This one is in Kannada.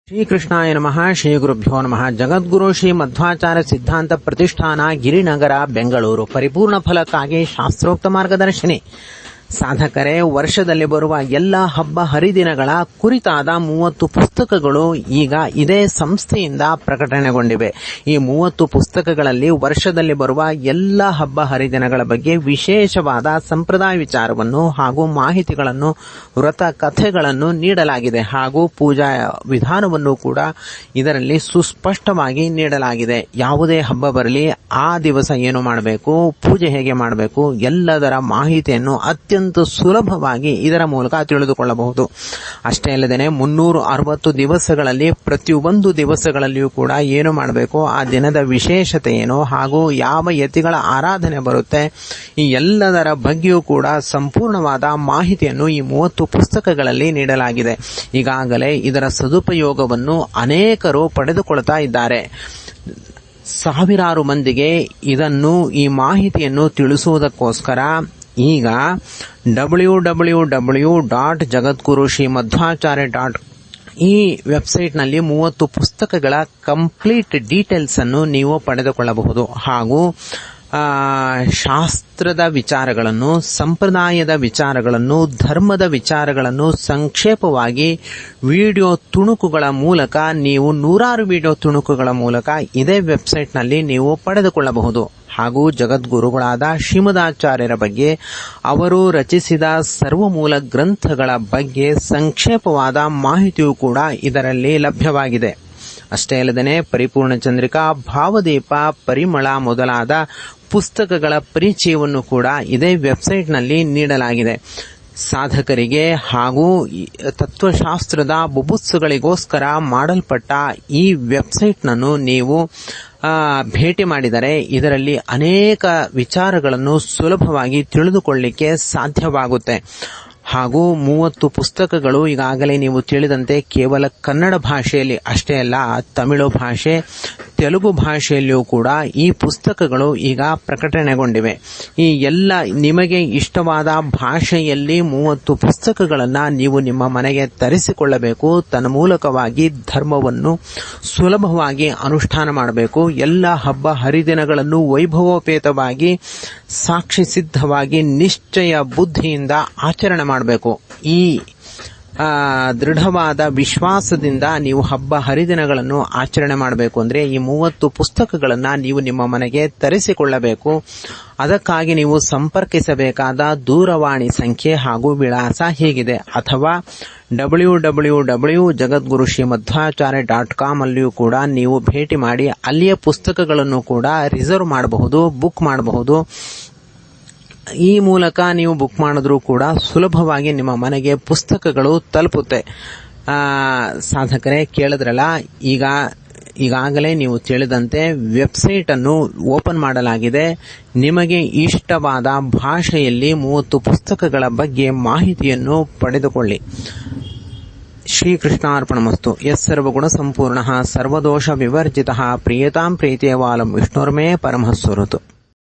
ಶ್ರೀಕೃಷ್ಣಾಯ ನಮಃ. ಶ್ರೀ ಗುರುಭ್ಯೋ ನಮಃ. ಜಗದ್ಗುರು ಶ್ರೀ ಮಧ್ವಾಚಾರ್ಯ ಸಿದ್ಧಾಂತ ಪ್ರತಿಷ್ಠಾನ, ಗಿರಿನಗರ, ಬೆಂಗಳೂರು. ಪರಿಪೂರ್ಣ ಫಲಕ್ಕಾಗಿ ಶಾಸ್ತ್ರೋಕ್ತ ಮಾರ್ಗದರ್ಶಿನಿ. ಸಾಧಕರೇ, ವರ್ಷದಲ್ಲಿ ಬರುವ ಎಲ್ಲ ಹಬ್ಬ ಹರಿದಿನಗಳ ಕುರಿತಾದ 30 ಪುಸ್ತಕಗಳು ಈಗ ಇದೇ ಸಂಸ್ಥೆಯಿಂದ ಪ್ರಕಟಣೆಗೊಂಡಿವೆ. ಈ 30 ಪುಸ್ತಕಗಳಲ್ಲಿ ವರ್ಷದಲ್ಲಿ ಬರುವ ಎಲ್ಲ ಹಬ್ಬ ಹರಿದಿನಗಳ ಬಗ್ಗೆ ವಿಶೇಷವಾದ ಸಂಪ್ರದಾಯ ವಿಚಾರವನ್ನು ಹಾಗೂ ಮಾಹಿತಿಗಳನ್ನು, ವ್ರತ ಕಥೆಗಳನ್ನು ನೀಡಲಾಗಿದೆ. ಹಾಗೂ ಪೂಜಾ ವಿಧಾನವನ್ನು ಕೂಡ ಇದರಲ್ಲಿ ಸುಸ್ಪಷ್ಟವಾಗಿ ನೀಡಲಾಗಿದೆ. ಯಾವುದೇ ಹಬ್ಬ ಬರಲಿ, ಆ ದಿವಸ ಏನು ಮಾಡಬೇಕು, ಪೂಜೆ ಹೇಗೆ ಮಾಡಬೇಕು, ಎಲ್ಲದರ ಮಾಹಿತಿಯನ್ನು ಅತ್ಯಂತ ಸುಲಭವಾಗಿ ಇದರ ಮೂಲಕ ತಿಳಿದುಕೊಳ್ಳಬಹುದು. ಅಷ್ಟೇ ಅಲ್ಲದೆ 360 ದಿವಸಗಳಲ್ಲಿ ಪ್ರತಿಯೊಂದು ದಿವಸಗಳಲ್ಲಿಯೂ ಕೂಡ ಏನು ಮಾಡಬೇಕು, ಆ ದಿನದ ವಿಶೇಷತೆ ಏನು, ಹಾಗೂ ಯಾವ ಯತಿಗಳ ಆರಾಧನೆ ಬರುತ್ತೆ, ಈ ಎಲ್ಲದರ ಬಗ್ಗೆಯೂ ಕೂಡ ಸಂಪೂರ್ಣವಾದ ಮಾಹಿತಿಯನ್ನು ಈ 30 ಪುಸ್ತಕಗಳಲ್ಲಿ ನೀಡಲಾಗಿದೆ. ಈಗಾಗಲೇ ಇದರ ಸದುಪಯೋಗವನ್ನು ಅನೇಕರು ಪಡೆದುಕೊಳ್ತಾ ಇದ್ದಾರೆ. ಸಾವಿರಾರು ಮಂದಿಗೆ ಈ ಮಾಹಿತಿಯನ್ನು ತಿಳಿಸುವುದಕ್ಕೋಸ್ಕರ ಈಗ www.jagadguru-srimadhvacharya ಈ ವೆಬ್ಸೈಟ್ನಲ್ಲಿ 30 ಪುಸ್ತಕಗಳ ಕಂಪ್ಲೀಟ್ ಡೀಟೇಲ್ಸ್ ಅನ್ನು ನೀವು ಪಡೆದುಕೊಳ್ಳಬಹುದು. ಹಾಗೂ ಶಾಸ್ತ್ರದ ವಿಚಾರಗಳನ್ನು, ಸಂಪ್ರದಾಯದ ವಿಚಾರಗಳನ್ನು, ಧರ್ಮದ ವಿಚಾರಗಳನ್ನು ಸಂಕ್ಷೇಪವಾಗಿ ವಿಡಿಯೋ ತುಣುಕುಗಳ ಮೂಲಕ, ನೀವು ನೂರಾರು ವಿಡಿಯೋ ತುಣುಕುಗಳ ಮೂಲಕ ಇದೇ ವೆಬ್ಸೈಟ್ನಲ್ಲಿ ನೀವು ಪಡೆದುಕೊಳ್ಳಬಹುದು. ಹಾಗೂ ಜಗದ್ಗುರುಗಳಾದ ಶ್ರೀಮದಾಚಾರ್ಯರ ಬಗ್ಗೆ, ಅವರು ರಚಿಸಿದ ಸರ್ವಮೂಲ ಗ್ರಂಥಗಳ ಬಗ್ಗೆ ಸಂಕ್ಷೇಪವಾದ ಮಾಹಿತಿಯೂ ಕೂಡ ಇದರಲ್ಲಿ ಲಭ್ಯವಾಗಿದೆ. ಅಷ್ಟೇ ಅಲ್ಲದೆ ಪರಿಪೂರ್ಣ ಚಂದ್ರಿಕಾ, ಭಾವದೀಪ, ಪರಿಮಳ ಮೊದಲಾದ ಪುಸ್ತಕಗಳ ಪರಿಚಯವನ್ನು ಕೂಡ ಇದೇ ವೆಬ್ಸೈಟ್ನಲ್ಲಿ ನೀಡಲಾಗಿದೆ. ಸಾಧಕರಿಗೆ ಹಾಗೂ ತತ್ವಶಾಸ್ತ್ರದ ಬುಭುತ್ಸುಗಳಿಗೋಸ್ಕರ ಮಾಡಲ್ಪಟ್ಟ ಈ ವೆಬ್ಸೈಟ್ನನ್ನು ನೀವು ಭೇಟಿ ಮಾಡಿದರೆ ಇದರಲ್ಲಿ ಅನೇಕ ವಿಚಾರಗಳನ್ನು ಸುಲಭವಾಗಿ ತಿಳಿದುಕೊಳ್ಳಲಿಕ್ಕೆ ಸಾಧ್ಯವಾಗುತ್ತೆ. ಹಾಗೂ 30 ಪುಸ್ತಕಗಳು ಈಗಾಗಲೇ ನೀವು ತಿಳಿದಂತೆ ಕೇವಲ ಕನ್ನಡ ಭಾಷೆಯಲ್ಲಿ ಅಷ್ಟೇ ಅಲ್ಲ, ತಮಿಳು ಭಾಷೆ, ತೆಲುಗು ಭಾಷೆಯಲ್ಲಿಯೂ ಕೂಡ ಈ ಪುಸ್ತಕಗಳು ಈಗ ಪ್ರಕಟಣೆಗೊಂಡಿವೆ. ಈ ಎಲ್ಲ ನಿಮಗೆ ಇಷ್ಟವಾದ ಭಾಷೆಯಲ್ಲಿ 30 ಪುಸ್ತಕಗಳನ್ನು ನೀವು ನಿಮ್ಮ ಮನೆಗೆ ತರಿಸಿಕೊಳ್ಳಬೇಕು. ತನ್ಮೂಲಕವಾಗಿ ಧರ್ಮವನ್ನು ಸುಲಭವಾಗಿ ಅನುಷ್ಠಾನ ಮಾಡಬೇಕು. ಎಲ್ಲ ಹಬ್ಬ ಹರಿದಿನಗಳನ್ನು ವೈಭವೋಪೇತವಾಗಿ, ಸಾಕ್ಷಿ ಸಿದ್ಧವಾಗಿ, ನಿಶ್ಚಯ ಬುದ್ಧಿಯಿಂದ ಆಚರಣೆ ಮಾಡಬೇಕು. ಈ ದೃಢವಾದ ವಿಶ್ವಾಸದಿಂದ ನೀವು ಹಬ್ಬ ಹರಿದಿನಗಳನ್ನು ಆಚರಣೆ ಮಾಡಬೇಕು ಅಂದರೆ ಈ 30 ಪುಸ್ತಕಗಳನ್ನು ನೀವು ನಿಮ್ಮ ಮನೆಗೆ ತರಿಸಿಕೊಳ್ಳಬೇಕು. ಅದಕ್ಕಾಗಿ ನೀವು ಸಂಪರ್ಕಿಸಬೇಕಾದ ದೂರವಾಣಿ ಸಂಖ್ಯೆ ಹಾಗೂ ವಿಳಾಸ ಹೀಗಿದೆ. ಅಥವಾ www.jagadguru-srimadhvacharya.com ಅಲ್ಲಿಯೂ ಕೂಡ ನೀವು ಭೇಟಿ ಮಾಡಿ ಅಲ್ಲಿಯ ಪುಸ್ತಕಗಳನ್ನು ಕೂಡ ರಿಸರ್ವ್ ಮಾಡಬಹುದು, ಬುಕ್ ಮಾಡಬಹುದು. ಈ ಮೂಲಕ ನೀವು ಬುಕ್ ಮಾಡಿದ್ರೂ ಕೂಡ ಸುಲಭವಾಗಿ ನಿಮ್ಮ ಮನೆಗೆ ಪುಸ್ತಕಗಳು ತಲುಪುತ್ತೆ. ಸಾಧಕರೇ, ಕೇಳಿದ್ರಲ್ಲ, ಈಗಾಗಲೇ ನೀವು ತಿಳಿದಂತೆ ವೆಬ್ಸೈಟ್ ಅನ್ನು ಓಪನ್ ಮಾಡಲಾಗಿದೆ. ನಿಮಗೆ ಇಷ್ಟವಾದ ಭಾಷೆಯಲ್ಲಿ 30 ಪುಸ್ತಕಗಳ ಬಗ್ಗೆ ಮಾಹಿತಿಯನ್ನು ಪಡೆದುಕೊಳ್ಳಿ. ಶ್ರೀಕೃಷ್ಣಾರ್ಪಣಮಸ್ತು. ಯಸ್ಸರ್ವಗುಣ ಸಂಪೂರ್ಣಃ ಸರ್ವದೋಷ ವಿವರ್ಜಿತಃ ಪ್ರಿಯತಾಂ ಪ್ರೀತಿಯವಾಲಂ ವಿಷ್ಣುರ್ಮೇ ಪರಮಃ ಸ್ವರತು.